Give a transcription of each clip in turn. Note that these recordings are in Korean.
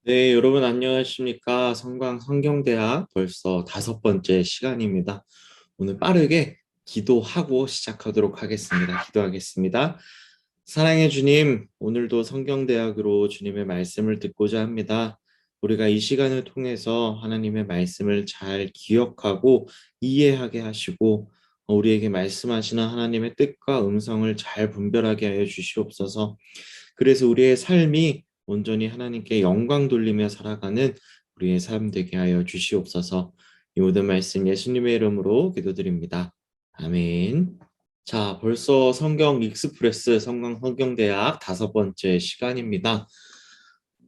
네, 여러분 안녕하십니까? 성광 성경대학 벌써 5번째 시간입니다. 오늘 빠르게 기도하고 시작하도록 하겠습니다. 기도하겠습니다. 사랑의 주님, 오늘도 성경대학으로 주님의 말씀을 듣고자 합니다. 우리가 이 시간을 통해서 하나님의 말씀을 잘 기억하고 이해하게 하시고 우리에게 말씀하시는 하나님의 뜻과 음성을 잘 분별하게 하여 주시옵소서. 그래서 우리의 삶이 온전히 하나님께 영광 돌리며 살아가는 우리의 삶 되게 하여 주시옵소서. 이 모든 말씀 예수님의 이름으로 기도드립니다. 아멘. 자, 벌써 성경 익스프레스 성경대학 5번째 시간입니다.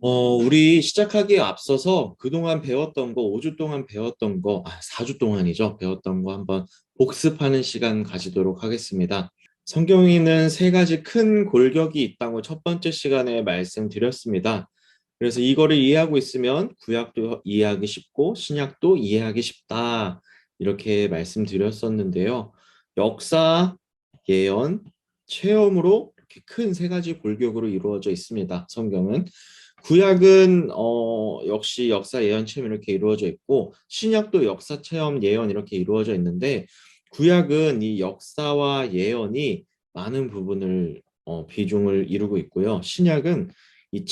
우리 시작하기에 앞서서 그동안 배웠던 거, 5주 동안 배웠던 거, 4주 동안이죠. 배웠던 거 한번 복습하는 시간 가지도록 하겠습니다. 성경에는 3가지 큰 골격이 있다고 첫 번째 시간에 말씀드렸습니다. 그래서 이거를 이해하고 있으면 구약도 이해하기 쉽고 신약도 이해하기 쉽다. 이렇게 말씀드렸었는데요. 역사, 예언, 체험으로 이렇게 큰 3가지 골격으로 이루어져 있습니다. 성경은. 구약은 역시 역사, 예언, 체험 이렇게 이루어져 있고 신약도 역사, 체험, 예언 이렇게 이루어져 있는데 구약은 이 역사와 예언이 많은 부분을 비중을 이루고 있고요. 신약은 이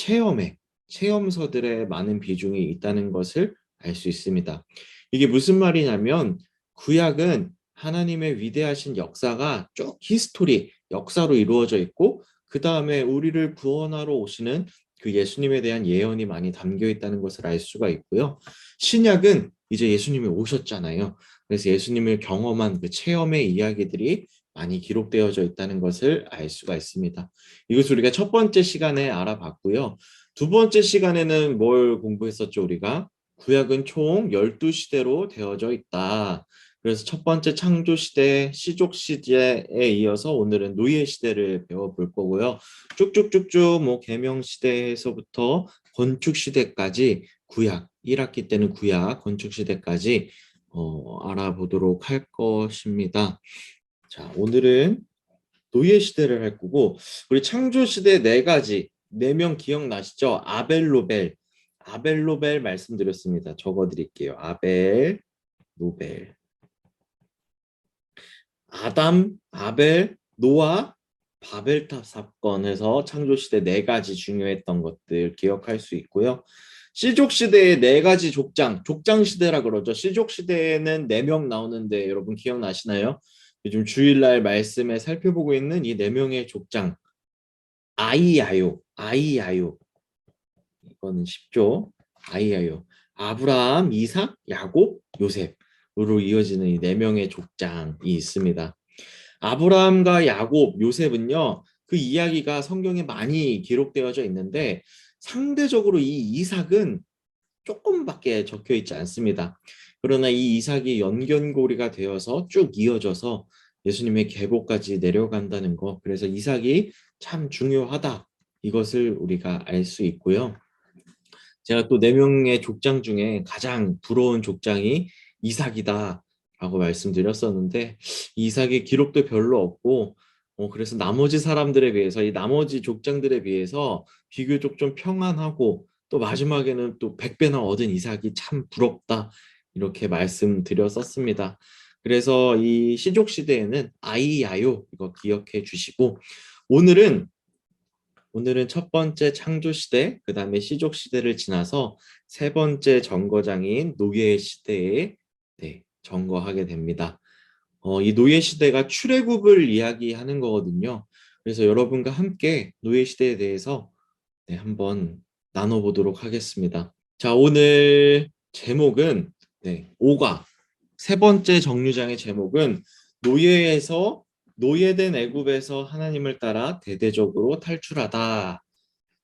체험서들의 많은 비중이 있다는 것을 알 수 있습니다. 이게 무슨 말이냐면 구약은 하나님의 위대하신 역사가 쭉 히스토리, 역사로 이루어져 있고 그 다음에 우리를 구원하러 오시는 그 예수님에 대한 예언이 많이 담겨 있다는 것을 알 수가 있고요. 신약은 이제 예수님이 오셨잖아요. 그래서 예수님을 경험한 그 체험의 이야기들이 많이 기록되어져 있다는 것을 알 수가 있습니다. 이것을 우리가 첫 번째 시간에 알아봤고요. 두 번째 시간에는 뭘 공부했었죠, 우리가? 구약은 총 12시대로 되어져 있다. 그래서 첫 번째 창조 시대, 시족 시대에 이어서 오늘은 노예 시대를 배워볼 거고요. 쭉쭉쭉쭉 뭐 계명 시대에서부터 건축 시대까지 구약, 1학기 때는 구약, 건축 시대까지 알아보도록 할 것입니다. 자, 오늘은 노예 시대를 할 거고 우리 창조 시대 4가지 4명 기억나시죠? 아벨, 로벨 말씀드렸습니다. 적어드릴게요. 아벨, 로벨, 아담, 아벨, 노아, 바벨탑 사건에서 창조시대 4가지 중요했던 것들 기억할 수 있고요. 시족시대의 4가지 족장시대라 그러죠. 시족시대에는 4명 나오는데 여러분 기억나시나요? 요즘 주일날 말씀에 살펴보고 있는 이 4명의 족장. 아이야요. 이거는 쉽죠? 아이야요. 아브라함, 이삭, 야곱, 요셉으로 이어지는 이 4명의 족장이 있습니다. 아브라함과 야곱, 요셉은요, 그 이야기가 성경에 많이 기록되어져 있는데 상대적으로 이 이삭은 조금밖에 적혀 있지 않습니다. 그러나 이 이삭이 연결고리가 되어서 쭉 이어져서 예수님의 계보까지 내려간다는 거, 그래서 이삭이 참 중요하다. 이것을 우리가 알 수 있고요. 제가 또 4명의 족장 중에 가장 부러운 족장이 이삭이다 라고 말씀드렸었는데 이삭의 기록도 별로 없고 그래서 나머지 사람들에 비해서 이 나머지 족장들에 비해서 비교적 좀 평안하고 또 마지막에는 또 100배나 얻은 이삭이 참 부럽다 이렇게 말씀드렸었습니다. 그래서 이 시족 시대에는 아이야요 이거 기억해 주시고 오늘은 첫 번째 창조 시대, 그 다음에 시족 시대를 지나서 3번째 정거장인 노예 시대에 정거하게 됩니다. 이 노예 시대가 출애굽을 이야기하는 거거든요. 그래서 여러분과 함께 노예 시대에 대해서 한번 나눠보도록 하겠습니다. 자, 오늘 제목은 5가 3번째 정류장의 제목은 노예에서 노예된 애굽에서 하나님을 따라 대대적으로 탈출하다.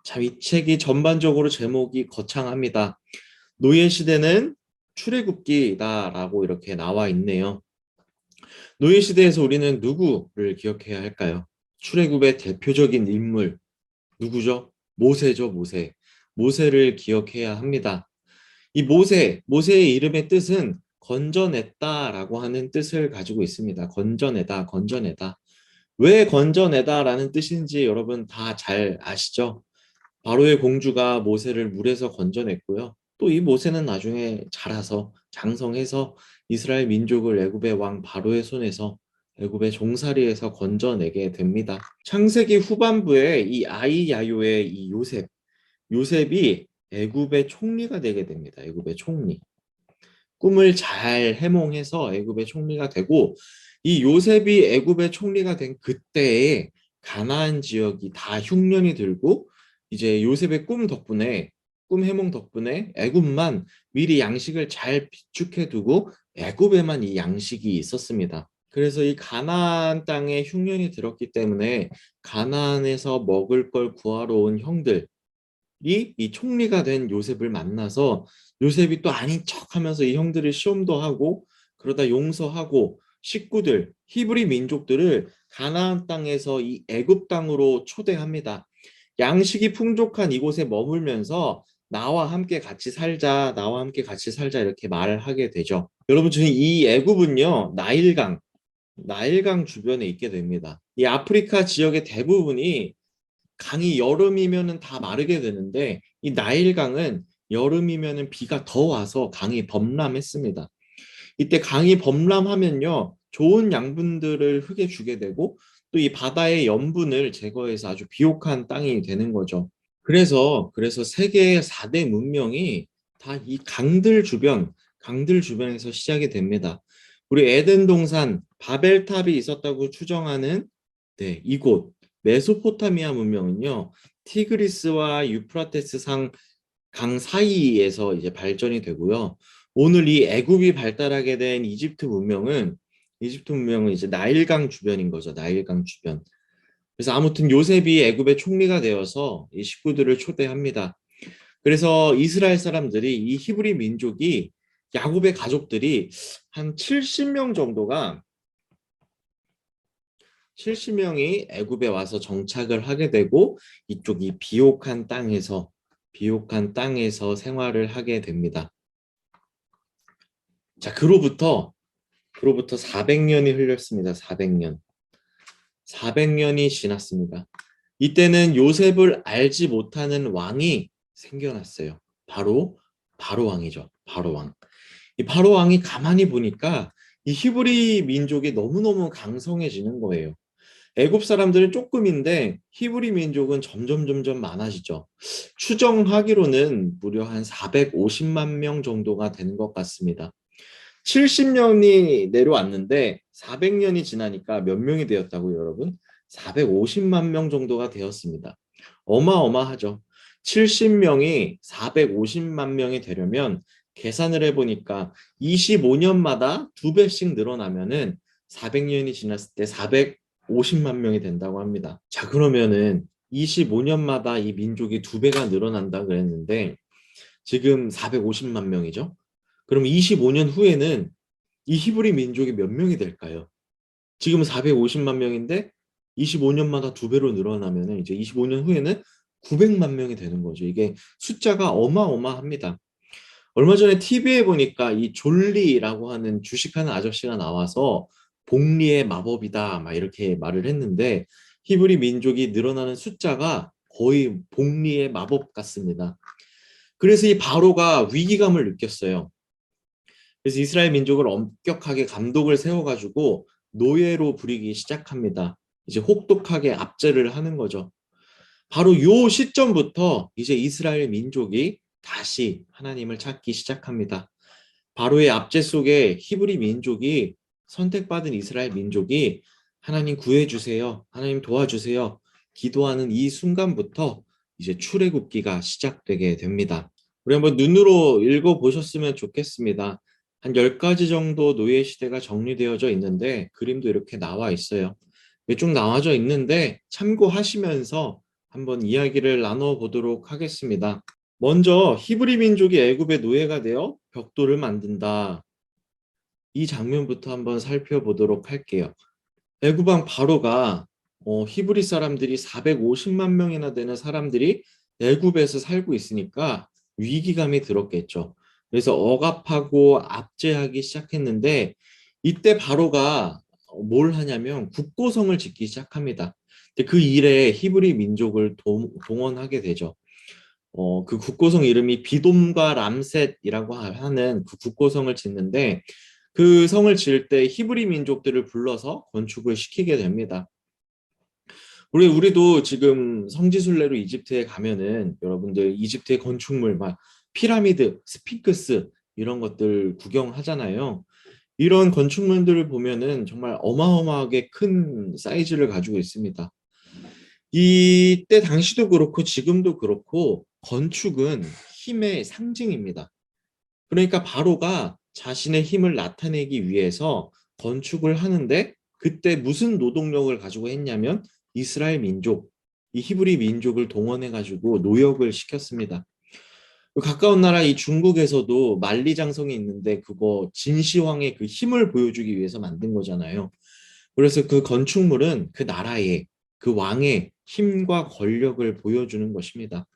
자, 이 책이 전반적으로 제목이 거창합니다. 노예 시대는 출애굽기다라고 이렇게 나와 있네요. 노예 시대에서 우리는 누구를 기억해야 할까요? 출애굽의 대표적인 인물 누구죠? 모세죠, 모세. 모세를 기억해야 합니다. 이 모세의 이름의 뜻은 건져냈다라고 하는 뜻을 가지고 있습니다. 건져내다. 왜 건져내다라는 뜻인지 여러분 다 잘 아시죠? 바로의 공주가 모세를 물에서 건져냈고요. 또 이 모세는 나중에 자라서 장성해서 이스라엘 민족을 애굽의 왕 바로의 손에서 애굽의 종살이에서 건져내게 됩니다. 창세기 후반부에 이 아이야요의 이 요셉이 애굽의 총리가 되게 됩니다. 애굽의 총리. 꿈을 잘 해몽해서 애굽의 총리가 되고, 이 요셉이 애굽의 총리가 된 그때에 가나안 지역이 다 흉년이 들고, 이제 요셉의 꿈 해몽 덕분에 애굽만 미리 양식을 잘 비축해 두고 애굽에만 이 양식이 있었습니다. 그래서 이 가나안 땅에 흉년이 들었기 때문에 가나안에서 먹을 걸 구하러 온 형들, 이 총리가 된 요셉을 만나서 요셉이 또 아닌 척하면서 이 형들을 시험도 하고, 그러다 용서하고 식구들 히브리 민족들을 가나안 땅에서 이 애굽 땅으로 초대합니다. 양식이 풍족한 이곳에 머물면서 나와 함께 같이 살자 이렇게 말을 하게 되죠. 여러분, 지금 이 애굽은요, 나일강 주변에 있게 됩니다. 이 아프리카 지역의 대부분이 강이 여름이면은 다 마르게 되는데, 이 나일강은 여름이면은 비가 더 와서 강이 범람했습니다. 이때 강이 범람하면요, 좋은 양분들을 흙에 주게 되고 또 이 바다의 염분을 제거해서 아주 비옥한 땅이 되는 거죠. 그래서 세계의 4대 문명이 다 이 강들 주변에서 시작이 됩니다. 우리 에덴 동산 바벨탑이 있었다고 추정하는, 이곳 메소포타미아 문명은요, 티그리스와 유프라테스 강 사이에서 이제 발전이 되고요. 오늘 이 애굽이 발달하게 된 이집트 문명은 이제 나일강 주변인 거죠. 나일강 주변. 그래서 아무튼 요셉이 애굽의 총리가 되어서 이 식구들을 초대합니다. 그래서 이스라엘 사람들이, 이 히브리 민족이, 야곱의 가족들이 한 70명이 애굽에 와서 정착을 하게 되고, 이쪽 이 비옥한 땅에서 생활을 하게 됩니다. 자, 그로부터 400년이 흘렀습니다. 400년이 지났습니다. 이때는 요셉을 알지 못하는 왕이 생겨났어요. 바로 왕이죠. 바로 왕. 이 바로 왕이 가만히 보니까 이 히브리 민족이 너무너무 강성해지는 거예요. 애굽 사람들은 조금인데 히브리 민족은 점점 많아지죠. 추정하기로는 무려 한 450만 명 정도가 되는 것 같습니다. 70년이 내려왔는데 400년이 지나니까 몇 명이 되었다고요, 여러분? 450만 명 정도가 되었습니다. 어마어마하죠. 70명이 450만 명이 되려면 계산을 해보니까 25년마다 2배씩 늘어나면은 400년이 지났을 때 450만 명이 된다고 합니다. 자, 그러면은 25년마다 이 민족이 2배가 늘어난다 그랬는데 지금 450만 명이죠? 그럼 25년 후에는 이 히브리 민족이 몇 명이 될까요? 지금 450만 명인데 25년마다 2배로 늘어나면 이제 25년 후에는 900만 명이 되는 거죠. 이게 숫자가 어마어마합니다. 얼마 전에 TV에 보니까 이 졸리라고 하는 주식하는 아저씨가 나와서 복리의 마법이다 막 이렇게 말을 했는데, 히브리 민족이 늘어나는 숫자가 거의 복리의 마법 같습니다. 그래서 이 바로가 위기감을 느꼈어요. 그래서 이스라엘 민족을 엄격하게 감독을 세워가지고 노예로 부리기 시작합니다. 이제 혹독하게 압제를 하는 거죠. 바로 요 시점부터 이제 이스라엘 민족이 다시 하나님을 찾기 시작합니다. 바로의 압제 속에 히브리 민족이, 선택받은 이스라엘 민족이 하나님 구해주세요, 하나님 도와주세요 기도하는 이 순간부터 이제 출애굽기가 시작되게 됩니다. 우리 한번 눈으로 읽어보셨으면 좋겠습니다. 한 10가지 정도 노예 시대가 정리되어져 있는데 그림도 이렇게 나와 있어요. 쭉 나와져 있는데 참고하시면서 한번 이야기를 나눠보도록 하겠습니다. 먼저 히브리 민족이 애굽의 노예가 되어 벽돌을 만든다. 이 장면부터 한번 살펴보도록 할게요. 애굽 왕 바로가 히브리 사람들이 450만 명이나 되는 사람들이 애굽에서 살고 있으니까 위기감이 들었겠죠. 그래서 억압하고 압제하기 시작했는데, 이때 바로가 뭘 하냐면 국고성을 짓기 시작합니다. 근데 그 일에 히브리 민족을 동원하게 되죠. 그 국고성 이름이 비돔과 람셋이라고 하는 그 국고성을 짓는데 그 성을 지을 때 히브리 민족들을 불러서 건축을 시키게 됩니다. 우리도 지금 성지순례로 이집트에 가면은 여러분들 이집트의 건축물 막 피라미드, 스핑크스 이런 것들 구경하잖아요. 이런 건축물들을 보면은 정말 어마어마하게 큰 사이즈를 가지고 있습니다. 이때 당시도 그렇고 지금도 그렇고 건축은 힘의 상징입니다. 그러니까 바로가 자신의 힘을 나타내기 위해서 건축을 하는데 그때 무슨 노동력을 가지고 했냐면 이스라엘 민족, 이 히브리 민족을 동원해 가지고 노역을 시켰습니다. 가까운 나라 이 중국에서도 만리장성이 있는데 그거 진시황의 그 힘을 보여주기 위해서 만든 거잖아요. 그래서 그 건축물은 그 나라의 그 왕의 힘과 권력을 보여주는 것입니다.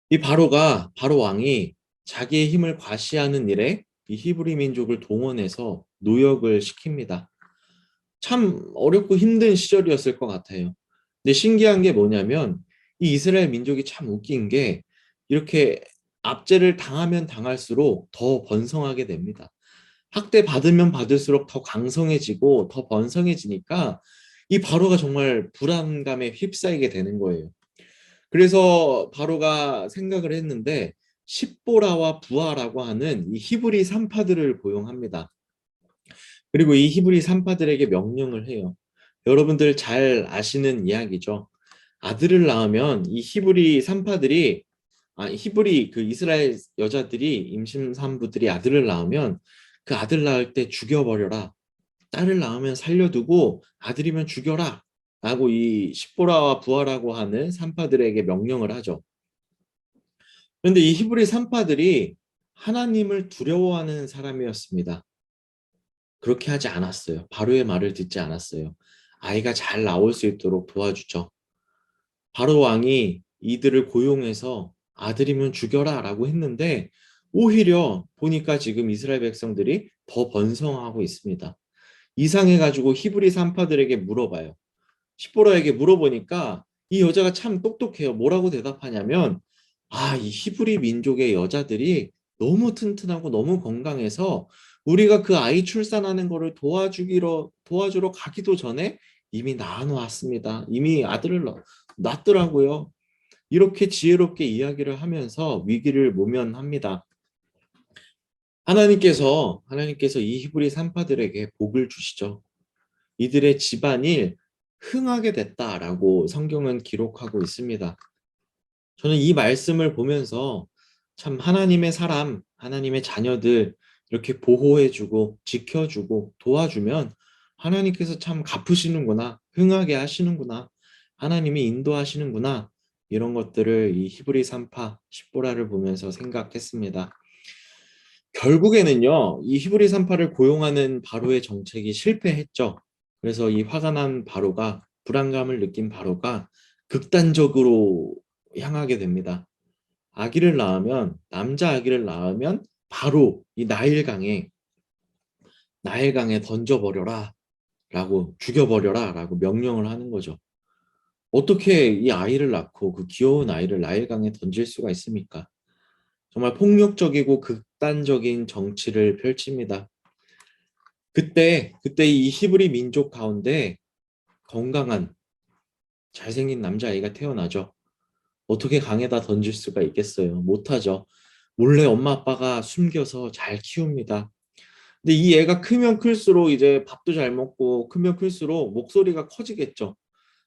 이 바로 왕이 자기의 힘을 과시하는 일에 이 히브리 민족을 동원해서 노역을 시킵니다. 참 어렵고 힘든 시절이었을 것 같아요. 근데 신기한 게 뭐냐면 이 이스라엘 민족이 참 웃긴 게 이렇게 압제를 당하면 당할수록 더 번성하게 됩니다. 학대 받으면 받을수록 더 강성해지고 더 번성해지니까 이 바로가 정말 불안감에 휩싸이게 되는 거예요. 그래서 바로가 생각을 했는데 십보라와 부하라고 하는 이 히브리 산파들을 고용합니다. 그리고 이 히브리 산파들에게 명령을 해요. 여러분들 잘 아시는 이야기죠. 아들을 낳으면 이 히브리 산파들이 히브리 그 이스라엘 여자들이 임신산부들이 아들을 낳으면 그 아들 낳을 때 죽여버려라. 딸을 낳으면 살려두고 아들이면 죽여라. 라고 이 십보라와 부하라고 하는 산파들에게 명령을 하죠. 그런데 이 히브리 산파들이 하나님을 두려워하는 사람이었습니다. 그렇게 하지 않았어요. 바로의 말을 듣지 않았어요. 아이가 잘 나올 수 있도록 도와주죠. 바로 왕이 이들을 고용해서 아들이면 죽여라 라고 했는데 오히려 보니까 지금 이스라엘 백성들이 더 번성하고 있습니다. 이상해가지고 히브리 산파들에게 물어봐요. 십보라에게 물어보니까 이 여자가 참 똑똑해요. 뭐라고 대답하냐면 이 히브리 민족의 여자들이 너무 튼튼하고 너무 건강해서 우리가 그 아이 출산하는 거를 도와주러 가기도 전에 이미 낳아 놓았습니다. 이미 아들을 낳더라고요. 이렇게 지혜롭게 이야기를 하면서 위기를 모면합니다. 하나님께서 이 히브리 산파들에게 복을 주시죠. 이들의 집안이 흥하게 됐다라고 성경은 기록하고 있습니다. 저는 이 말씀을 보면서 참 하나님의 사람, 하나님의 자녀들 이렇게 보호해주고 지켜주고 도와주면 하나님께서 참 갚으시는구나, 흥하게 하시는구나, 하나님이 인도하시는구나 이런 것들을 이 히브리 산파 십보라를 보면서 생각했습니다. 결국에는요, 이 히브리 산파를 고용하는 바로의 정책이 실패했죠. 그래서 이 화가 난 바로가 불안감을 느낀 바로가 극단적으로 향하게 됩니다. 남자 아기를 낳으면 바로 이 나일강에 던져버려라 라고 죽여버려라 라고 명령을 하는 거죠. 어떻게 이 아이를 낳고 그 귀여운 아이를 나일강에 던질 수가 있습니까? 정말 폭력적이고 극단적인 정치를 펼칩니다. 그때 이 히브리 민족 가운데 건강한 잘생긴 남자아이가 태어나죠. 어떻게 강에다 던질 수가 있겠어요? 못하죠. 몰래 엄마 아빠가 숨겨서 잘 키웁니다. 근데 이 애가 크면 클수록 이제 밥도 잘 먹고 크면 클수록 목소리가 커지겠죠.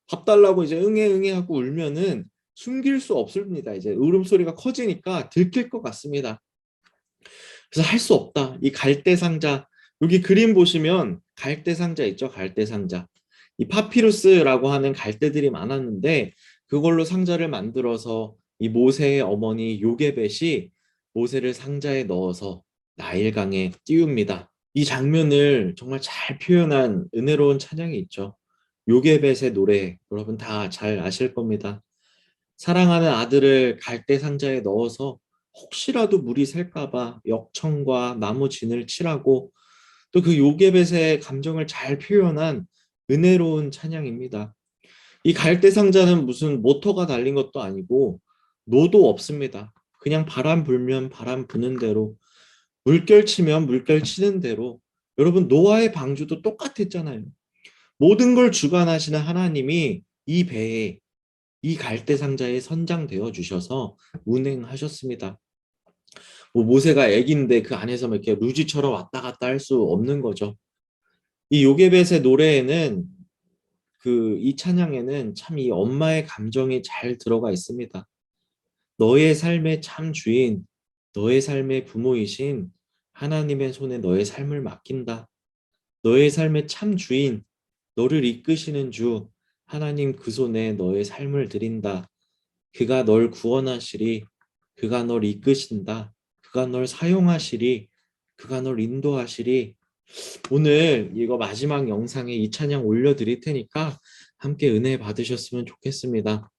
밥 달라고 이제 응애 응애 하고 울면은 숨길 수 없습니다. 이제 울음소리가 커지니까 들킬 것 같습니다. 그래서 할 수 없다. 이 갈대 상자, 여기 그림 보시면 갈대 상자 있죠? 갈대 상자. 이 파피루스라고 하는 갈대들이 많았는데 그걸로 상자를 만들어서 이 모세의 어머니 요게벳이 모세를 상자에 넣어서 나일강에 띄웁니다. 이 장면을 정말 잘 표현한 은혜로운 찬양이 있죠. 요게벳의 노래, 여러분 다 잘 아실 겁니다. 사랑하는 아들을 갈대 상자에 넣어서 혹시라도 물이 셀까봐 역청과 나무 진을 칠하고 또 그 요게벳의 감정을 잘 표현한 은혜로운 찬양입니다. 이 갈대 상자는 무슨 모터가 달린 것도 아니고 노도 없습니다. 그냥 바람 불면 바람 부는 대로, 물결 치면 물결 치는 대로. 여러분, 노아의 방주도 똑같았잖아요. 모든 걸 주관하시는 하나님이 이 배에, 이 갈대 상자에 선장되어 주셔서 운행하셨습니다. 뭐 모세가 애기인데 그 안에서 막 이렇게 루지처럼 왔다 갔다 할 수 없는 거죠. 이 요게벳의 노래에는, 이 찬양에는 참 이 엄마의 감정이 잘 들어가 있습니다. 너의 삶의 참 주인, 너의 삶의 부모이신 하나님의 손에 너의 삶을 맡긴다. 너의 삶의 참 주인, 너를 이끄시는 주 하나님 그 손에 너의 삶을 드린다. 그가 널 구원하시리. 그가 널 이끄신다. 그가 널 사용하시리. 그가 널 인도하시리. 오늘 이거 마지막 영상에 이 찬양 올려드릴 테니까 함께 은혜 받으셨으면 좋겠습니다.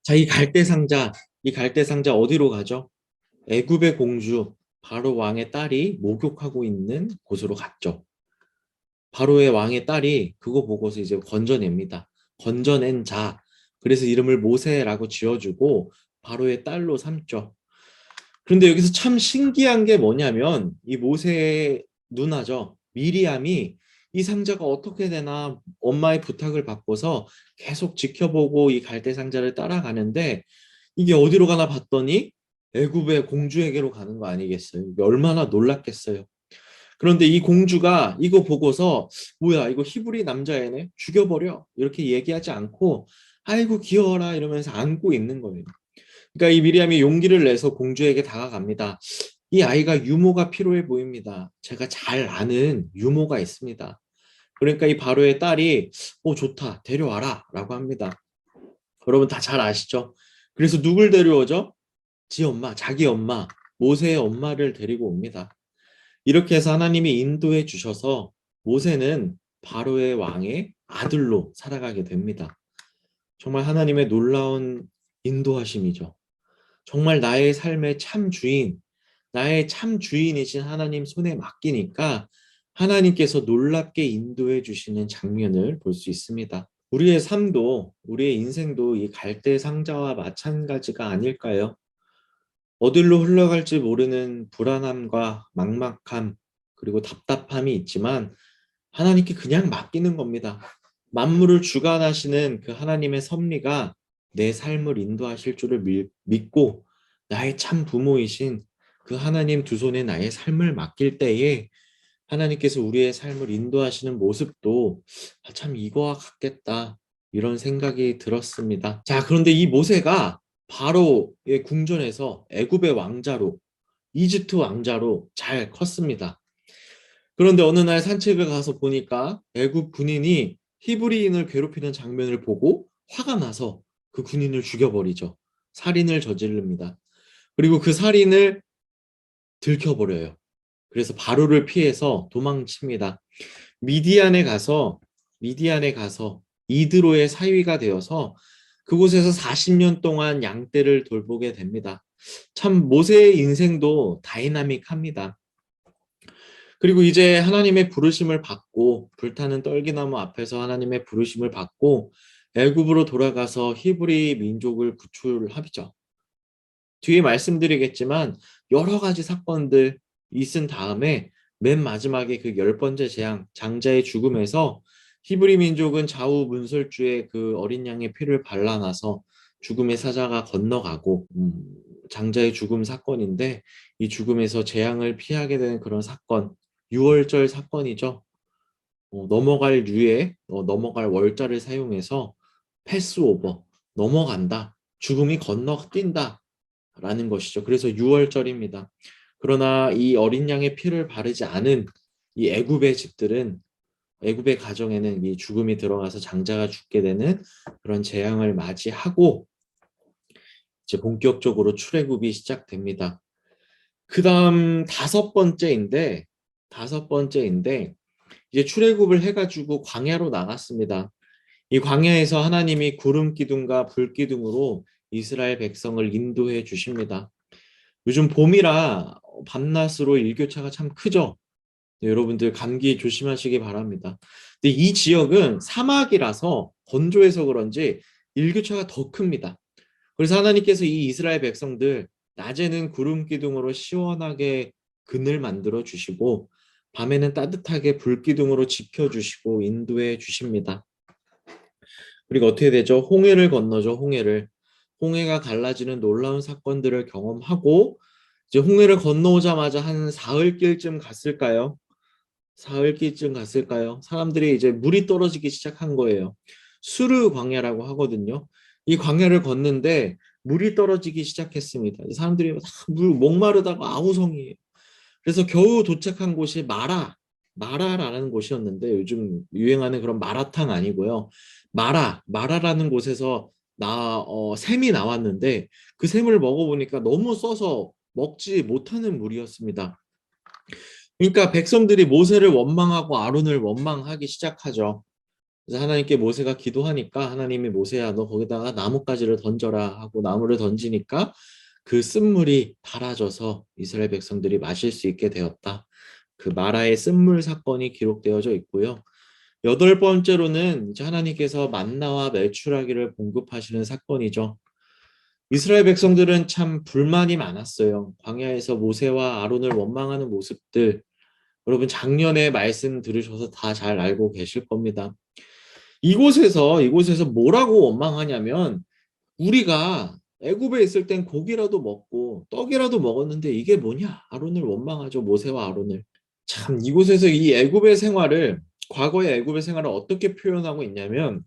자, 이 갈대 상자 어디로 가죠? 애굽의 공주 바로 왕의 딸이 목욕하고 있는 곳으로 갔죠. 바로의 왕의 딸이 그거 보고서 이제 건져냅니다. 건져낸 자. 그래서 이름을 모세라고 지어주고 바로의 딸로 삼죠. 그런데 여기서 참 신기한 게 뭐냐면 이 모세의 누나죠. 미리암이 이 상자가 어떻게 되나 엄마의 부탁을 받고서 계속 지켜보고 이 갈대 상자를 따라가는데 이게 어디로 가나 봤더니 애굽의 공주에게로 가는 거 아니겠어요? 얼마나 놀랐겠어요. 그런데 이 공주가 이거 보고서 뭐야 이거 히브리 남자애네 죽여버려 이렇게 얘기하지 않고 아이고 귀여워라 이러면서 안고 있는 거예요. 그러니까 이 미리암이 용기를 내서 공주에게 다가갑니다. 이 아이가 유모가 필요해 보입니다. 제가 잘 아는 유모가 있습니다. 그러니까 이 바로의 딸이 좋다 데려와라 라고 합니다. 여러분 다 잘 아시죠? 그래서 누굴 데려오죠? 지 엄마, 자기 엄마, 모세의 엄마를 데리고 옵니다. 이렇게 해서 하나님이 인도해 주셔서 모세는 바로의 왕의 아들로 살아가게 됩니다. 정말 하나님의 놀라운 인도하심이죠. 정말 나의 삶의 참 주인, 나의 참 주인이신 하나님 손에 맡기니까 하나님께서 놀랍게 인도해 주시는 장면을 볼 수 있습니다. 우리의 삶도, 우리의 인생도 이 갈대 상자와 마찬가지가 아닐까요? 어디로 흘러갈지 모르는 불안함과 막막함, 그리고 답답함이 있지만 하나님께 그냥 맡기는 겁니다. 만물을 주관하시는 그 하나님의 섭리가 내 삶을 인도하실 줄을 믿고 나의 참 부모이신 그 하나님 두 손에 나의 삶을 맡길 때에 하나님께서 우리의 삶을 인도하시는 모습도 참 이거와 같겠다 이런 생각이 들었습니다. 자, 그런데 이 모세가 바로의 궁전에서 애굽의 왕자로, 이집트 왕자로 잘 컸습니다. 그런데 어느 날 산책을 가서 보니까 애굽 군인이 히브리인을 괴롭히는 장면을 보고 화가 나서 그 군인을 죽여버리죠. 살인을 저지릅니다. 그리고 그 살인을 들켜버려요. 그래서 바로를 피해서 도망칩니다. 미디안에 가서 미디안에 가서 이드로의 사위가 되어서 그곳에서 40년 동안 양떼를 돌보게 됩니다. 참 모세의 인생도 다이나믹합니다. 그리고 이제 하나님의 부르심을 받고 불타는 떨기나무 앞에서 하나님의 부르심을 받고 애굽으로 돌아가서 히브리 민족을 구출하죠. 뒤에 말씀드리겠지만 여러 가지 사건들 있은 다음에 맨 마지막에 그 10번째 재앙, 장자의 죽음에서 히브리 민족은 좌우문설주에 그 어린 양의 피를 발라놔서 죽음의 사자가 건너가고 장자의 죽음 사건인데 이 죽음에서 재앙을 피하게 되는 그런 사건, 유월절 사건이죠. 넘어갈 유에 넘어갈 월자를 사용해서 패스오버, 넘어간다, 죽음이 건너뛴다 라는 것이죠. 그래서 유월절입니다. 그러나 이 어린 양의 피를 바르지 않은 이 애굽의 집들은 애굽의 가정에는 이 죽음이 들어가서 장자가 죽게 되는 그런 재앙을 맞이하고 이제 본격적으로 출애굽이 시작됩니다. 그 다음 다섯 번째인데 이제 출애굽을 해가지고 광야로 나갔습니다. 이 광야에서 하나님이 구름 기둥과 불 기둥으로 이스라엘 백성을 인도해 주십니다. 요즘 봄이라 밤낮으로 일교차가 참 크죠. 네, 여러분들 감기 조심하시기 바랍니다. 근데 이 지역은 사막이라서 건조해서 그런지 일교차가 더 큽니다. 그래서 하나님께서 이 이스라엘 백성들 낮에는 구름 기둥으로 시원하게 그늘 만들어 주시고 밤에는 따뜻하게 불 기둥으로 지켜 주시고 인도해 주십니다. 그리고 어떻게 되죠? 홍해를 건너죠. 홍해가 갈라지는 놀라운 사건들을 경험하고 이제 홍해를 건너오자마자 한 사흘길쯤 갔을까요? 사흘길쯤 갔을까요? 사람들이 이제 물이 떨어지기 시작한 거예요. 수르 광야라고 하거든요. 이 광야를 걷는데 물이 떨어지기 시작했습니다. 사람들이 다 목마르다고 아우성이에요. 그래서 겨우 도착한 곳이 마라라는 곳이었는데 요즘 유행하는 그런 마라탕 아니고요. 마라라는 곳에서 샘이 나왔는데 그 샘을 먹어보니까 너무 써서 먹지 못하는 물이었습니다. 그러니까 백성들이 모세를 원망하고 아론을 원망하기 시작하죠. 그래서 하나님께 모세가 기도하니까 하나님이 모세야 너 거기다가 나뭇가지를 던져라 하고 나무를 던지니까 그 쓴물이 달아져서 이스라엘 백성들이 마실 수 있게 되었다. 그 마라의 쓴물 사건이 기록되어져 있고요. 여덟 번째로는 이제 하나님께서 만나와 메추라기를 공급하시는 사건이죠. 이스라엘 백성들은 참 불만이 많았어요. 광야에서 모세와 아론을 원망하는 모습들, 여러분 작년에 말씀 들으셔서 다 잘 알고 계실 겁니다. 이곳에서 뭐라고 원망하냐면 우리가 애굽에 있을 땐 고기라도 먹고 떡이라도 먹었는데 이게 뭐냐? 아론을 원망하죠. 모세와 아론을. 참 이곳에서 이 애굽의 생활을 과거의 애굽의 생활을 어떻게 표현하고 있냐면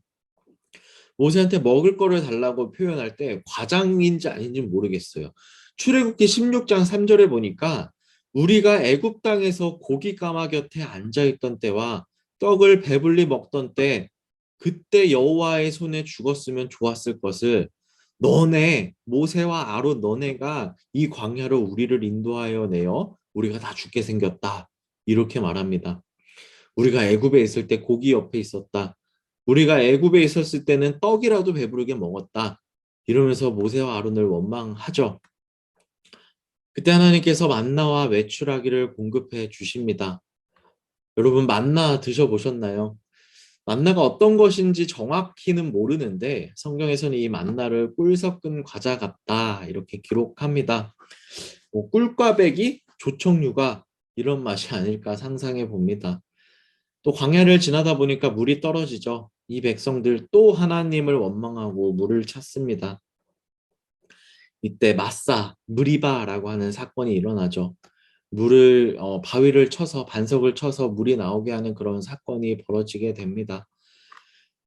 모세한테 먹을 거를 달라고 표현할 때 과장인지 아닌지 모르겠어요. 출애굽기 16장 3절에 보니까 우리가 애굽 땅에서 고기 가마 곁에 앉아 있던 때와 떡을 배불리 먹던 때 그때 여호와의 손에 죽었으면 좋았을 것을 너네 모세와 아론 너네가 이 광야로 우리를 인도하여 내어 우리가 다 죽게 생겼다. 이렇게 말합니다. 우리가 애굽에 있을 때 고기 옆에 있었다. 우리가 애굽에 있었을 때는 떡이라도 배부르게 먹었다. 이러면서 모세와 아론을 원망하죠. 그때 하나님께서 만나와 메추라기를 공급해 주십니다. 여러분 만나 드셔보셨나요? 만나가 어떤 것인지 정확히는 모르는데 성경에서는 이 만나를 꿀 섞은 과자 같다 이렇게 기록합니다. 뭐 꿀꽈배기, 조청유가 이런 맛이 아닐까 상상해 봅니다. 또 광야를 지나다 보니까 물이 떨어지죠. 이 백성들 또 하나님을 원망하고 물을 찾습니다. 이때 마사, 무리바라고 하는 사건이 일어나죠. 바위를 쳐서 반석을 쳐서 물이 나오게 하는 그런 사건이 벌어지게 됩니다.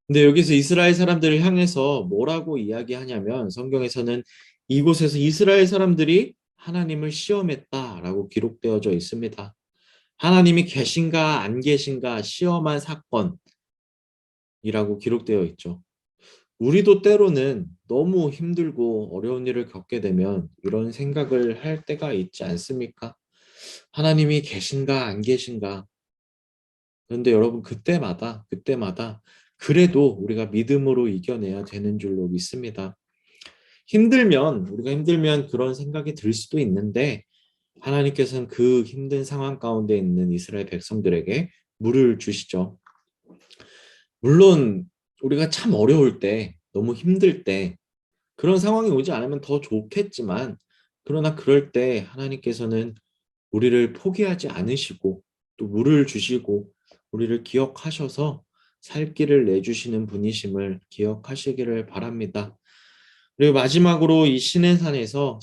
근데 여기서 이스라엘 사람들을 향해서 뭐라고 이야기하냐면 성경에서는 이곳에서 이스라엘 사람들이 하나님을 시험했다라고 기록되어져 있습니다. 하나님이 계신가 안 계신가 시험한 사건이라고 기록되어 있죠. 우리도 때로는 너무 힘들고 어려운 일을 겪게 되면 이런 생각을 할 때가 있지 않습니까? 하나님이 계신가 안 계신가. 그런데 여러분 그때마다 그래도 우리가 믿음으로 이겨내야 되는 줄로 믿습니다. 우리가 힘들면 그런 생각이 들 수도 있는데 하나님께서는 그 힘든 상황 가운데 있는 이스라엘 백성들에게 물을 주시죠. 물론 우리가 참 어려울 때, 너무 힘들 때 그런 상황이 오지 않으면 더 좋겠지만 그러나 그럴 때 하나님께서는 우리를 포기하지 않으시고 또 물을 주시고 우리를 기억하셔서 살 길을 내주시는 분이심을 기억하시기를 바랍니다. 그리고 마지막으로 이 시내산에서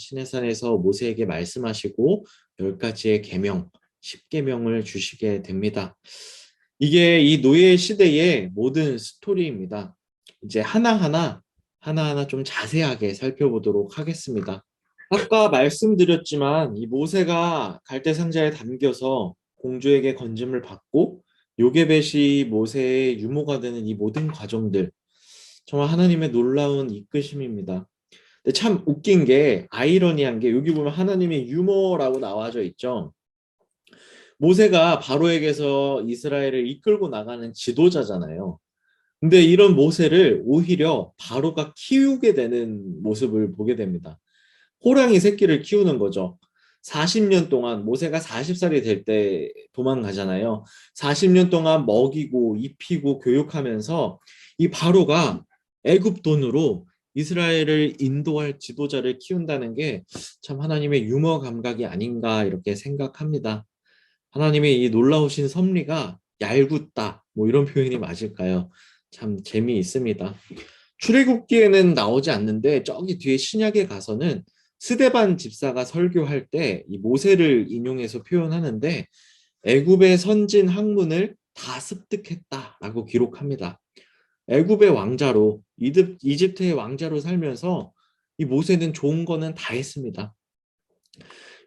모세에게 말씀하시고 10가지의 계명, 10계명을 주시게 됩니다. 이게 이 노예 시대의 모든 스토리입니다. 이제 하나하나 좀 자세하게 살펴보도록 하겠습니다. 아까 말씀드렸지만 이 모세가 갈대 상자에 담겨서 공주에게 건짐을 받고 요게벳이 모세의 유모가 되는 이 모든 과정들 정말 하나님의 놀라운 이끄심입니다. 근데 참 웃긴 게 아이러니한 게 여기 보면 하나님의 유머라고 나와져 있죠. 모세가 바로에게서 이스라엘을 이끌고 나가는 지도자잖아요. 근데 이런 모세를 오히려 바로가 키우게 되는 모습을 보게 됩니다. 호랑이 새끼를 키우는 거죠. 40년 동안 모세가 40살이 될 때 도망가잖아요. 40년 동안 먹이고 입히고 교육하면서 이 바로가 애굽 돈으로 이스라엘을 인도할 지도자를 키운다는 게 참 하나님의 유머 감각이 아닌가 이렇게 생각합니다. 하나님의 이 놀라우신 섭리가 얄궂다 뭐 이런 표현이 맞을까요? 참 재미있습니다. 출애굽기에는 나오지 않는데 저기 뒤에 신약에 가서는 스데반 집사가 설교할 때 이 모세를 인용해서 표현하는데 애굽의 선진 학문을 다 습득했다라고 기록합니다. 애굽의 왕자로 이집트의 왕자로 살면서 이 모세는 좋은 거는 다 했습니다.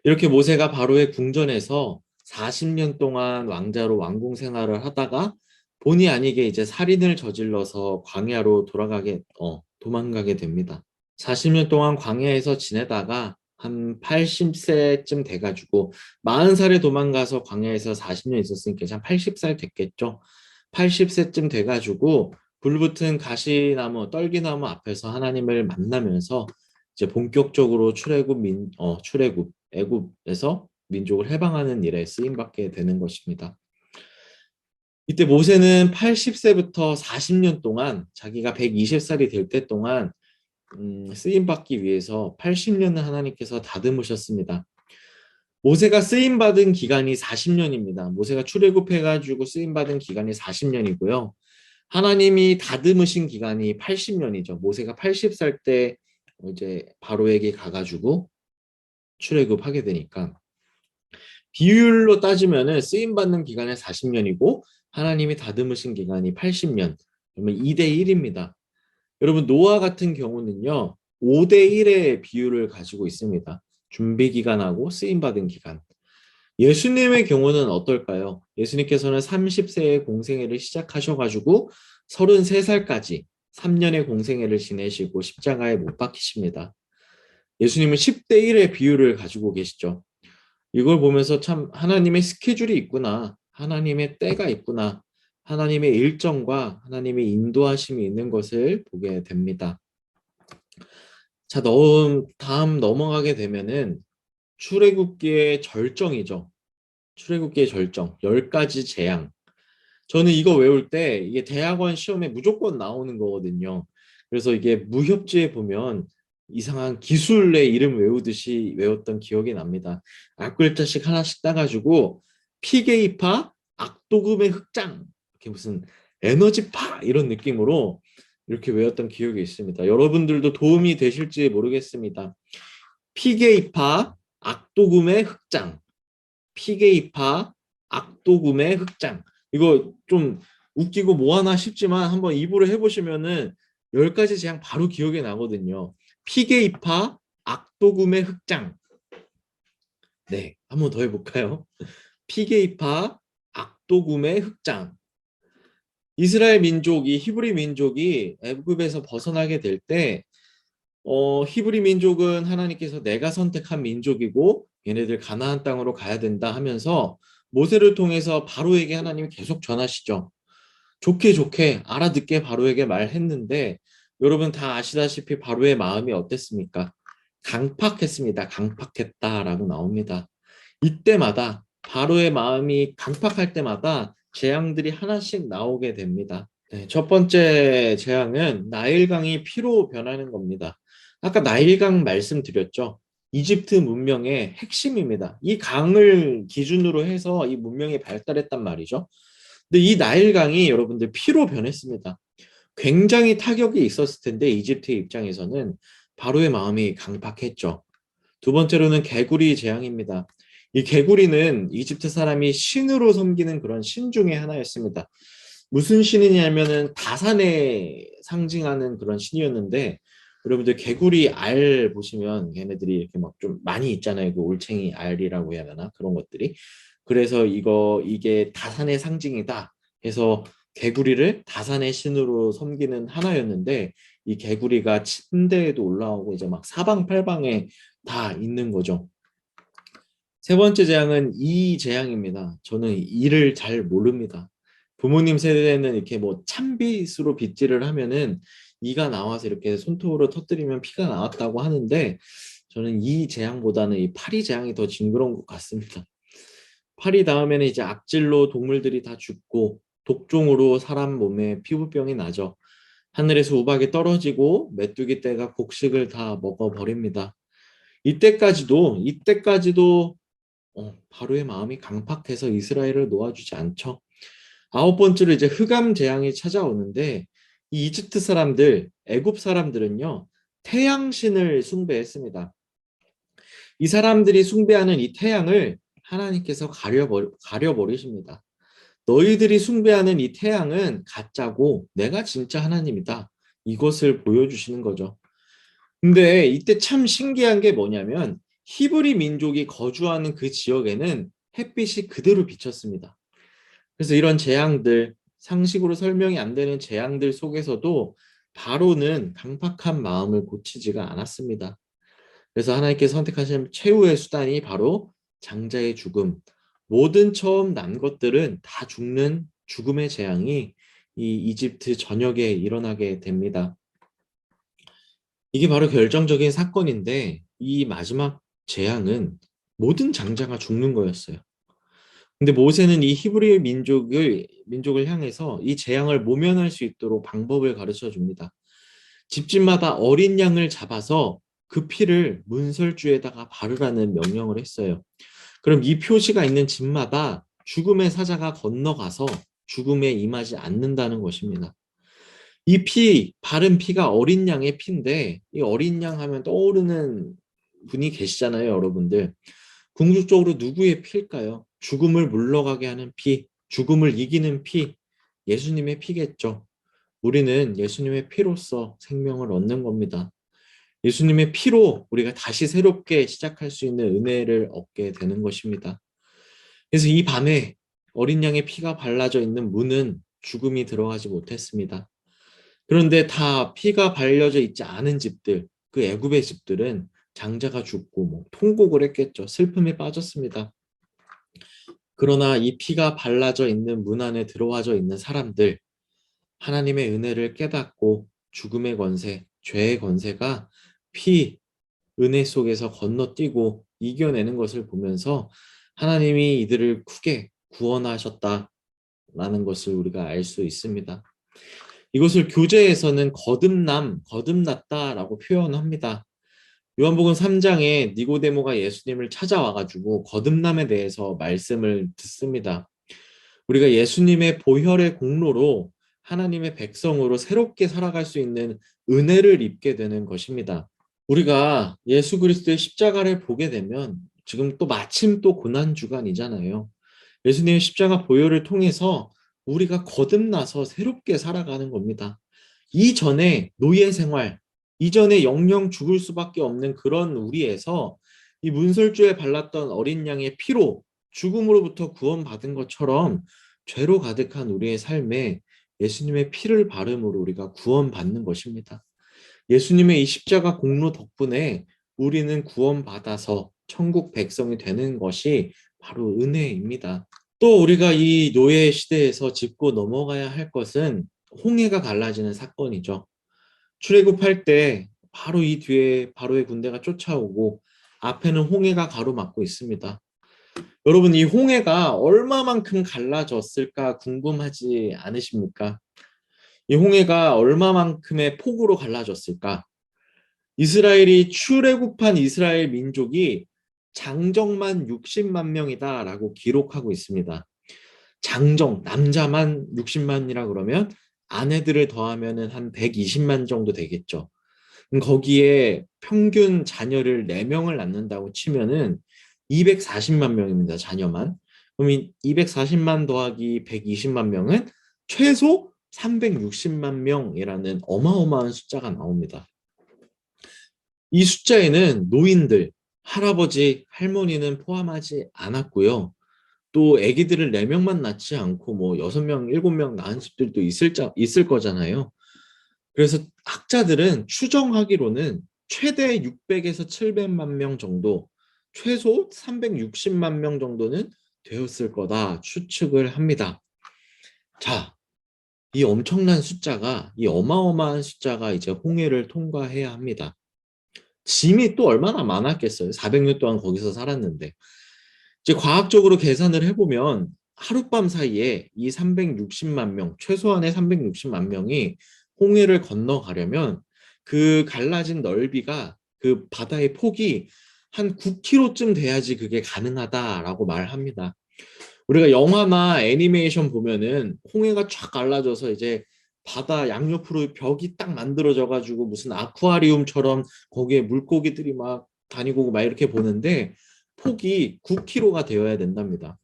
이렇게 모세가 바로의 궁전에서 40년 동안 왕자로 왕궁 생활을 하다가 본의 아니게 이제 살인을 저질러서 광야로 도망가게 됩니다. 40년 동안 광야에서 지내다가 한 80세쯤 돼가지고 40살에 도망가서 광야에서 40년 있었으니까 한 80살 됐겠죠. 80세쯤 돼가지고 불붙은 가시나무, 떨기나무 앞에서 하나님을 만나면서 이제 본격적으로 애굽에서 민족을 해방하는 일에 쓰임 받게 되는 것입니다. 이때 모세는 80세부터 40년 동안 자기가 120살이 될 때 동안 쓰임 받기 위해서 80년을 하나님께서 다듬으셨습니다. 모세가 쓰임 받은 기간이 40년입니다. 모세가 출애굽해 가지고 쓰임 받은 기간이 40년이고요. 하나님이 다듬으신 기간이 80년이죠. 모세가 80살 때 이제 바로에게 가가지고 출애굽하게 되니까 비율로 따지면은 쓰임 받는 기간이 40년이고 하나님이 다듬으신 기간이 80년. 그러면 2대 1입니다. 여러분 노아 같은 경우는요. 5대 1의 비율을 가지고 있습니다. 준비 기간하고 쓰임 받은 기간. 예수님의 경우는 어떨까요? 예수님께서는 30세에 공생애를 시작하셔가지고 33살까지 3년의 공생애를 지내시고 십자가에 못 박히십니다. 예수님은 10대 1의 비율을 가지고 계시죠. 이걸 보면서 참 하나님의 스케줄이 있구나. 하나님의 때가 있구나. 하나님의 일정과 하나님의 인도하심이 있는 것을 보게 됩니다. 자, 다음 넘어가게 되면은 출애굽기의 절정이죠. 출애굽기의 절정, 10가지 재앙. 저는 이거 외울 때 이게 대학원 시험에 무조건 나오는 거거든요. 그래서 이게 무협지에 보면 이상한 기술의 이름 외우듯이 외웠던 기억이 납니다. 앞글자씩 하나씩 따가지고 피게이파, 악도금의 흑장, 이렇게 무슨 에너지파 이런 느낌으로 이렇게 외웠던 기억이 있습니다. 여러분들도 도움이 되실지 모르겠습니다. 피게이파, 악도금의 흑장, 피게이파, 악도금의 흑장. 이거 좀 웃기고 뭐하나 싶지만 한번 입으로 해보시면은 10가지 재앙 바로 기억에 나거든요. 피게이파, 악도금의 흑장. 네, 한번 더 해볼까요? 피게이파, 악도금의 흑장. 이스라엘 민족이, 히브리 민족이 애굽에서 벗어나게 될 때, 히브리 민족은 하나님께서 내가 선택한 민족이고 얘네들 가나안 땅으로 가야 된다 하면서 모세를 통해서 바로에게 하나님이 계속 전하시죠. 좋게 좋게 알아듣게 바로에게 말했는데 여러분 다 아시다시피 바로의 마음이 어땠습니까? 강팍했습니다. 강팍했다라고 나옵니다. 이때마다 바로의 마음이 강팍할 때마다 재앙들이 하나씩 나오게 됩니다. 네, 첫 번째 재앙은 나일강이 피로 변하는 겁니다. 아까 나일강 말씀드렸죠. 이집트 문명의 핵심입니다. 이 강을 기준으로 해서 이 문명이 발달했단 말이죠. 근데 이 나일강이 여러분들 피로 변했습니다. 굉장히 타격이 있었을 텐데 이집트의 입장에서는 바로의 마음이 강팍했죠. 두 번째로는 개구리 재앙입니다. 이 개구리는 이집트 사람이 신으로 섬기는 그런 신 중에 하나였습니다. 무슨 신이냐면은 다산에 상징하는 그런 신이었는데 여러분들 개구리 알 보시면 걔네들이 이렇게 막 좀 많이 있잖아요. 그 올챙이 알이라고 해야 하나 그런 것들이. 그래서 이게 다산의 상징이다 해서 개구리를 다산의 신으로 섬기는 하나였는데 이 개구리가 침대에도 올라오고 이제 막 사방팔방에 다 있는 거죠. 세 번째 재앙은 이 재앙입니다. 저는 이를 잘 모릅니다. 부모님 세대는 이렇게 뭐 찬빗으로 빗질을 하면은 이가 나와서 이렇게 손톱으로 터뜨리면 피가 나왔다고 하는데 저는 이 재앙보다는 이 파리 재앙이 더 징그러운 것 같습니다. 파리 다음에는 이제 악질로 동물들이 다 죽고 독종으로 사람 몸에 피부병이 나죠. 하늘에서 우박이 떨어지고 메뚜기 떼가 곡식을 다 먹어버립니다. 이때까지도 바로의 마음이 강팍해서 이스라엘을 놓아주지 않죠. 아홉 번째로 이제 흑암 재앙이 찾아오는데 이 이집트 사람들, 애굽 사람들은요, 태양신을 숭배했습니다. 이 사람들이 숭배하는 이 태양을 하나님께서 가려버리십니다. 너희들이 숭배하는 이 태양은 가짜고 내가 진짜 하나님이다. 이것을 보여주시는 거죠. 근데 이때 참 신기한 게 뭐냐면 히브리 민족이 거주하는 그 지역에는 햇빛이 그대로 비쳤습니다. 그래서 이런 재앙들, 상식으로 설명이 안 되는 재앙들 속에서도 바로는 강팍한 마음을 고치지가 않았습니다. 그래서 하나님께서 선택하신 최후의 수단이 바로 장자의 죽음. 모든 처음 난 것들은 다 죽는 죽음의 재앙이 이 이집트 전역에 일어나게 됩니다. 이게 바로 결정적인 사건인데 이 마지막 재앙은 모든 장자가 죽는 거였어요. 근데 모세는 이 히브리 민족을 향해서 이 재앙을 모면할 수 있도록 방법을 가르쳐 줍니다. 집집마다 어린 양을 잡아서 그 피를 문설주에다가 바르라는 명령을 했어요. 그럼 이 표시가 있는 집마다 죽음의 사자가 건너가서 죽음에 임하지 않는다는 것입니다. 바른 피가 어린 양의 피인데 이 어린 양 하면 떠오르는 분이 계시잖아요, 여러분들. 궁극적으로 누구의 피일까요? 죽음을 물러가게 하는 피, 죽음을 이기는 피, 예수님의 피겠죠. 우리는 예수님의 피로써 생명을 얻는 겁니다. 예수님의 피로 우리가 다시 새롭게 시작할 수 있는 은혜를 얻게 되는 것입니다. 그래서 이 밤에 어린 양의 피가 발라져 있는 문은 죽음이 들어가지 못했습니다. 그런데 다 피가 발려져 있지 않은 집들, 그 애굽의 집들은 장자가 죽고 뭐 통곡을 했겠죠. 슬픔에 빠졌습니다. 그러나 이 피가 발라져 있는 문 안에 들어와져 있는 사람들, 하나님의 은혜를 깨닫고 죽음의 권세, 죄의 권세가 은혜 속에서 건너뛰고 이겨내는 것을 보면서 하나님이 이들을 크게 구원하셨다라는 것을 우리가 알 수 있습니다. 이것을 교재에서는 거듭났다라고 표현합니다. 요한복음 3장에 니고데모가 예수님을 찾아와가지고 거듭남에 대해서 말씀을 듣습니다. 우리가 예수님의 보혈의 공로로 하나님의 백성으로 새롭게 살아갈 수 있는 은혜를 입게 되는 것입니다. 우리가 예수 그리스도의 십자가를 보게 되면 지금 또 마침 또 고난주간이잖아요. 예수님의 십자가 보혈을 통해서 우리가 거듭나서 새롭게 살아가는 겁니다. 이전에 노예 생활, 이전에 영영 죽을 수밖에 없는 그런 우리에서 이 문설주에 발랐던 어린 양의 피로 죽음으로부터 구원받은 것처럼 죄로 가득한 우리의 삶에 예수님의 피를 바름으로 우리가 구원받는 것입니다. 예수님의 이 십자가 공로 덕분에 우리는 구원받아서 천국 백성이 되는 것이 바로 은혜입니다. 또 우리가 이 노예 시대에서 짚고 넘어가야 할 것은 홍해가 갈라지는 사건이죠. 출애굽할 때 바로 이 뒤에 바로의 군대가 쫓아오고 앞에는 홍해가 가로막고 있습니다. 여러분, 이 홍해가 얼마만큼 갈라졌을까 궁금하지 않으십니까? 이 홍해가 얼마만큼의 폭으로 갈라졌을까? 이스라엘이 출애굽한 이스라엘 민족이 장정만 60만 명이다라고 기록하고 있습니다. 남자만 60만이라 그러면 아내들을 더하면은 한 120만 정도 되겠죠. 거기에 평균 자녀를 4명을 낳는다고 치면은 240만 명입니다, 자녀만. 그럼 이 240만 더하기 120만 명은 최소 360만 명이라는 어마어마한 숫자가 나옵니다. 이 숫자에는 노인들, 할아버지, 할머니는 포함하지 않았고요. 또 아기들을 4명만 낳지 않고 뭐 6명, 7명 낳은 집들도 있을 거잖아요. 그래서 학자들은 추정하기로는 최대 600에서 700만 명 정도, 최소 360만 명 정도는 되었을 거다 추측을 합니다. 자, 이 어마어마한 숫자가 이제 홍해를 통과해야 합니다. 짐이 또 얼마나 많았겠어요. 400년 동안 거기서 살았는데. 이제 과학적으로 계산을 해보면 하룻밤 사이에 이 360만 명, 최소한의 360만 명이 홍해를 건너가려면 그 갈라진 넓이가 그 바다의 폭이 한 9km쯤 돼야지 그게 가능하다라고 말합니다. 우리가 영화나 애니메이션 보면은 홍해가 쫙 갈라져서 이제 바다 양옆으로 벽이 딱 만들어져 가지고 무슨 아쿠아리움처럼 거기에 물고기들이 막 다니고 막 이렇게 보는데 폭이 9km가 되어야 된답니다.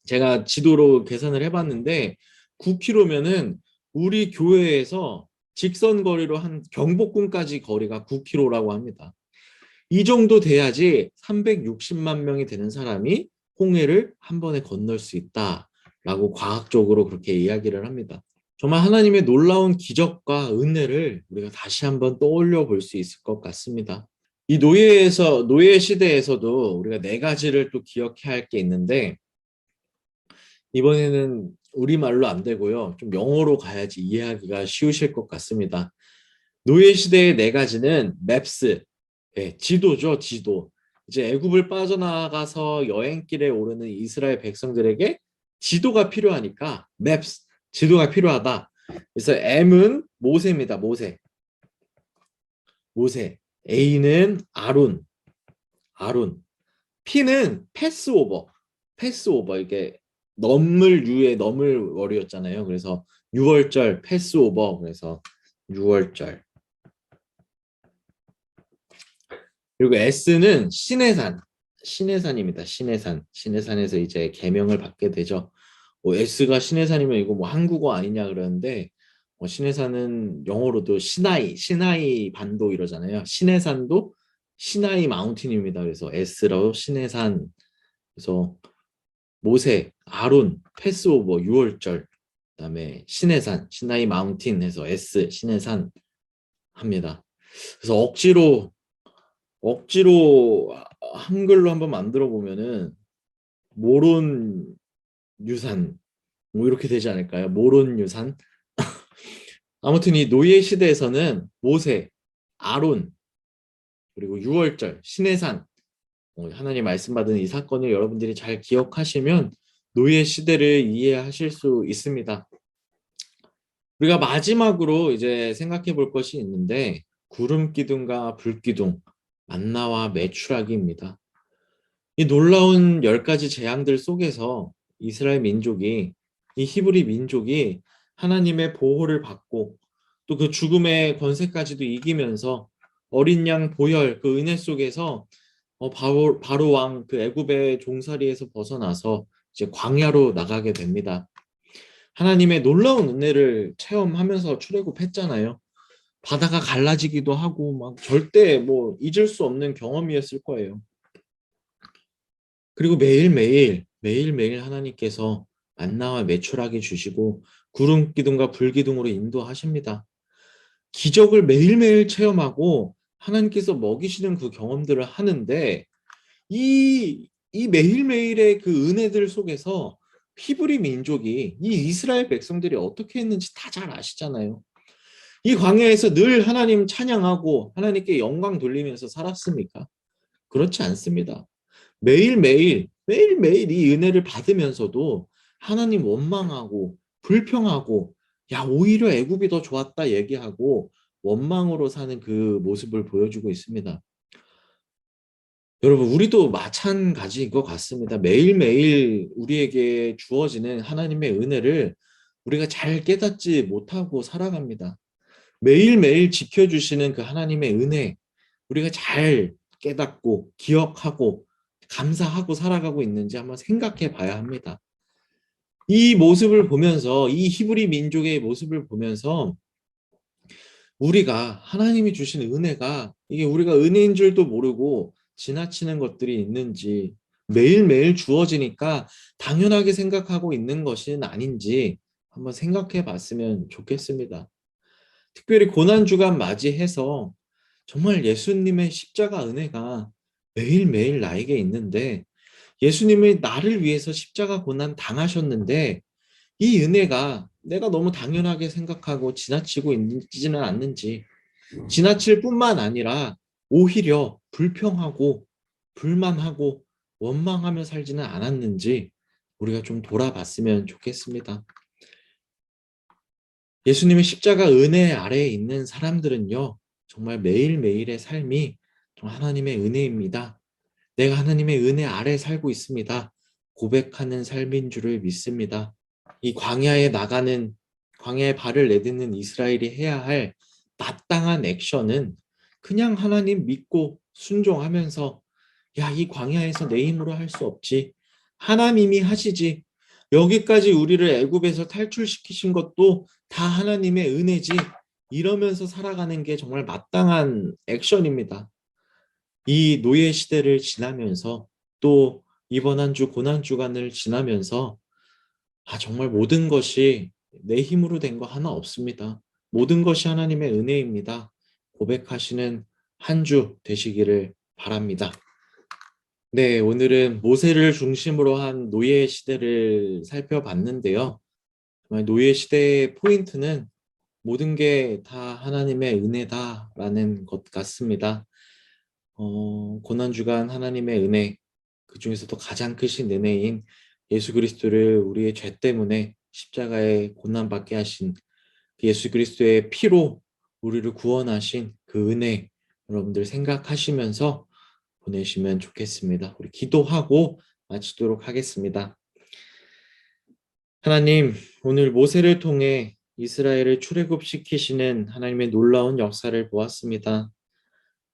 제가 지도로 계산을 해봤는데 9km면은 우리 교회에서 직선 거리로 한 경복궁까지 거리가 9km라고 합니다. 이 정도 돼야지 360만 명이 되는 사람이 홍해를 한 번에 건널 수 있다라고 과학적으로 그렇게 이야기를 합니다. 정말 하나님의 놀라운 기적과 은혜를 우리가 다시 한번 떠올려 볼 수 있을 것 같습니다. 이 노예 시대에서도 우리가 네 가지를 또 기억해야 할 게 있는데 이번에는 우리말로 안 되고요. 좀 영어로 가야지 이해하기가 쉬우실 것 같습니다. 노예 시대의 네 가지는 맵스, 예, 지도죠, 지도. 이제 애굽을 빠져나가서 여행길에 오르는 이스라엘 백성들에게 지도가 필요하니까 맵스, 지도가 필요하다. 그래서 M은 모세입니다, 모세. 모세. A는 아론, 아론. P는 패스오버, 패스오버. 이게 넘을 유에 넘을 월이었잖아요. 그래서 유월절 패스오버. 그래서 유월절. 그리고 S는 시내산, 시내산입니다. 시내산, 시내산에서 이제 계명을 받게 되죠. 뭐 S가 시내산이면 이거 뭐 한국어 아니냐 그러는데 시내산은 영어로도 시나이, 시나이 반도 이러잖아요. 시내산도 시나이 마운틴입니다. 그래서 S로 시내산. 그래서 모세, 아론, 패스오버, 유월절, 그다음에 시내산, 시나이 마운틴 해서 S, 시내산 합니다. 그래서 억지로 한글로 한번 만들어 보면은 모론 유산 뭐 이렇게 되지 않을까요? 모론 유산. 아무튼 이 노예 시대에서는 모세, 아론, 그리고 유월절, 시내산 하나님 말씀 받은 이 사건을 여러분들이 잘 기억하시면 노예 시대를 이해하실 수 있습니다. 우리가 마지막으로 이제 생각해 볼 것이 있는데 구름 기둥과 불 기둥, 만나와 메추라기입니다. 이 놀라운 10가지 재앙들 속에서 이스라엘 민족이, 이 히브리 민족이 하나님의 보호를 받고 또 그 죽음의 권세까지도 이기면서 어린 양 보혈 그 은혜 속에서 바로 왕 그 애굽의 종살이에서 벗어나서 이제 광야로 나가게 됩니다. 하나님의 놀라운 은혜를 체험하면서 출애굽했잖아요. 바다가 갈라지기도 하고 막 절대 뭐 잊을 수 없는 경험이었을 거예요. 그리고 매일매일 하나님께서 만나와 메추라기 주시고 구름 기둥과 불 기둥으로 인도하십니다. 기적을 매일매일 체험하고 하나님께서 먹이시는 그 경험들을 하는데 이 매일매일의 그 은혜들 속에서 히브리 민족이 이 이스라엘 백성들이 어떻게 했는지 다 잘 아시잖아요. 이 광야에서 늘 하나님 찬양하고 하나님께 영광 돌리면서 살았습니까? 그렇지 않습니다. 매일매일 이 은혜를 받으면서도 하나님 원망하고 불평하고 야 오히려 애굽이 더 좋았다 얘기하고 원망으로 사는 그 모습을 보여주고 있습니다. 여러분 우리도 마찬가지인 것 같습니다. 매일매일 우리에게 주어지는 하나님의 은혜를 우리가 잘 깨닫지 못하고 살아갑니다. 매일매일 지켜주시는 그 하나님의 은혜 우리가 잘 깨닫고 기억하고 감사하고 살아가고 있는지 한번 생각해 봐야 합니다. 이 모습을 보면서 이 히브리 민족의 모습을 보면서 우리가 하나님이 주신 은혜가 이게 우리가 은혜인 줄도 모르고 지나치는 것들이 있는지 매일매일 주어지니까 당연하게 생각하고 있는 것은 아닌지 한번 생각해 봤으면 좋겠습니다. 특별히 고난주간 맞이해서 정말 예수님의 십자가 은혜가 매일매일 나에게 있는데 예수님이 나를 위해서 십자가 고난 당하셨는데 이 은혜가 내가 너무 당연하게 생각하고 지나치고 있지는 않는지 지나칠 뿐만 아니라 오히려 불평하고 불만하고 원망하며 살지는 않았는지 우리가 좀 돌아봤으면 좋겠습니다. 예수님의 십자가 은혜 아래에 있는 사람들은요, 정말 매일매일의 삶이 정말 하나님의 은혜입니다. 내가 하나님의 은혜 아래 살고 있습니다. 고백하는 삶인 줄을 믿습니다. 이 광야에 발을 내딛는 이스라엘이 해야 할 마땅한 액션은 그냥 하나님 믿고 순종하면서, 야, 이 광야에서 내 힘으로 할 수 없지. 하나님이 하시지. 여기까지 우리를 애굽에서 탈출시키신 것도 다 하나님의 은혜지. 이러면서 살아가는 게 정말 마땅한 액션입니다. 이 노예 시대를 지나면서, 또 이번 한 주 고난 주간을 지나면서, 정말 모든 것이 내 힘으로 된 거 하나 없습니다. 모든 것이 하나님의 은혜입니다. 고백하시는 한 주 되시기를 바랍니다. 네, 오늘은 모세를 중심으로 한 노예 시대를 살펴봤는데요. 정말 노예 시대의 포인트는 모든 게 다 하나님의 은혜다라는 것 같습니다. 고난주간 하나님의 은혜, 그 중에서도 가장 크신 은혜인 예수 그리스도를 우리의 죄 때문에 십자가에 고난받게 하신 그 예수 그리스도의 피로 우리를 구원하신 그 은혜, 여러분들 생각하시면서 보내시면 좋겠습니다. 우리 기도하고 마치도록 하겠습니다. 하나님, 오늘 모세를 통해 이스라엘을 출애굽시키시는 하나님의 놀라운 역사를 보았습니다.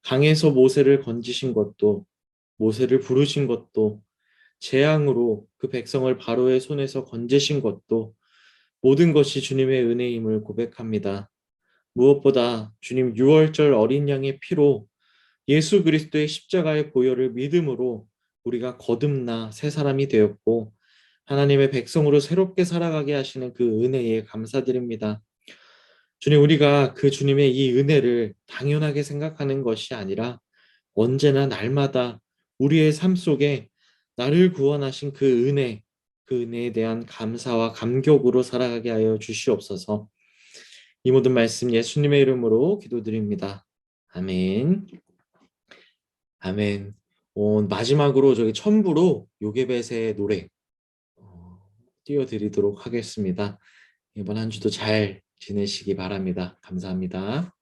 강에서 모세를 건지신 것도, 모세를 부르신 것도, 재앙으로 그 백성을 바로의 손에서 건지신 것도, 모든 것이 주님의 은혜임을 고백합니다. 무엇보다 주님 6월절 어린 양의 피로, 예수 그리스도의 십자가의 보혈을 믿음으로 우리가 거듭나 새 사람이 되었고, 하나님의 백성으로 새롭게 살아가게 하시는 그 은혜에 감사드립니다. 주님, 우리가 그 주님의 이 은혜를 당연하게 생각하는 것이 아니라 언제나 날마다 우리의 삶 속에 나를 구원하신 그 은혜에 대한 감사와 감격으로 살아가게 하여 주시옵소서. 이 모든 말씀 예수님의 이름으로 기도드립니다. 아멘. 아멘. 마지막으로 저기 첨부로 요게벳의 노래 띄워드리도록 하겠습니다. 이번 한 주도 잘 지내시기 바랍니다. 감사합니다.